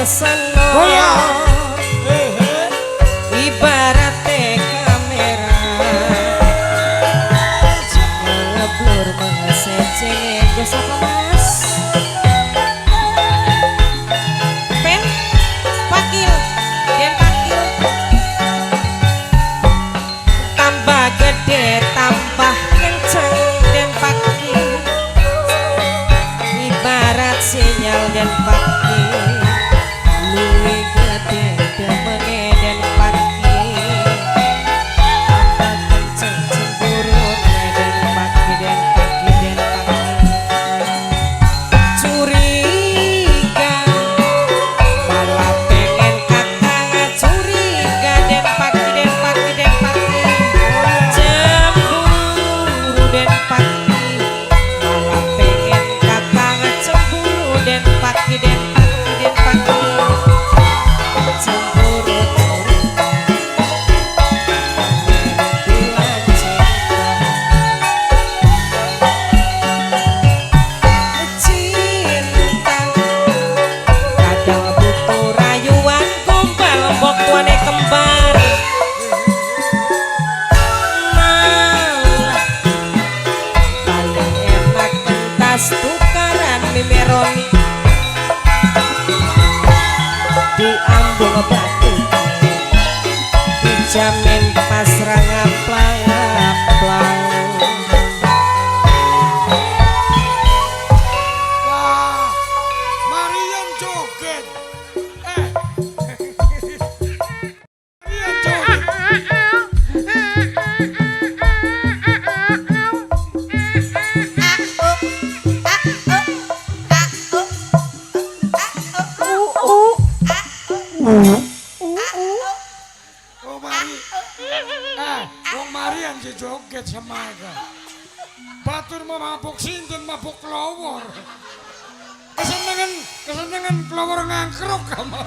suasana ibarate kamera ngeblur mengeseceng geus apa mas pen pakil dan pakil tambah gede tambah kenceng dan pakil ibarat sinyal dan pakil luwih gede demenge dan pakil tambah kenceng cemburune dan pakil dan pakil dan pakil curiga malah pengen kakak curiga dan pakil dan pakil dan pakil cemburu dan pakil malah pengen kakak cemburu dan pakil dan pakil dan pakil cemburu bulan cinta kadang butuh rayuan gombal mbok tuane kembar malah paling enak pentas tukaran mimeroni diambung batu dijamin pasrah ngaplang-ngaplang Wah, Marian joget. Marian joget. Oh Mari, wong Marian si joget sama aja. Batur mau mabuk sinten mabuk kelawor. Kesenengan kelawor ngangkruk kamu.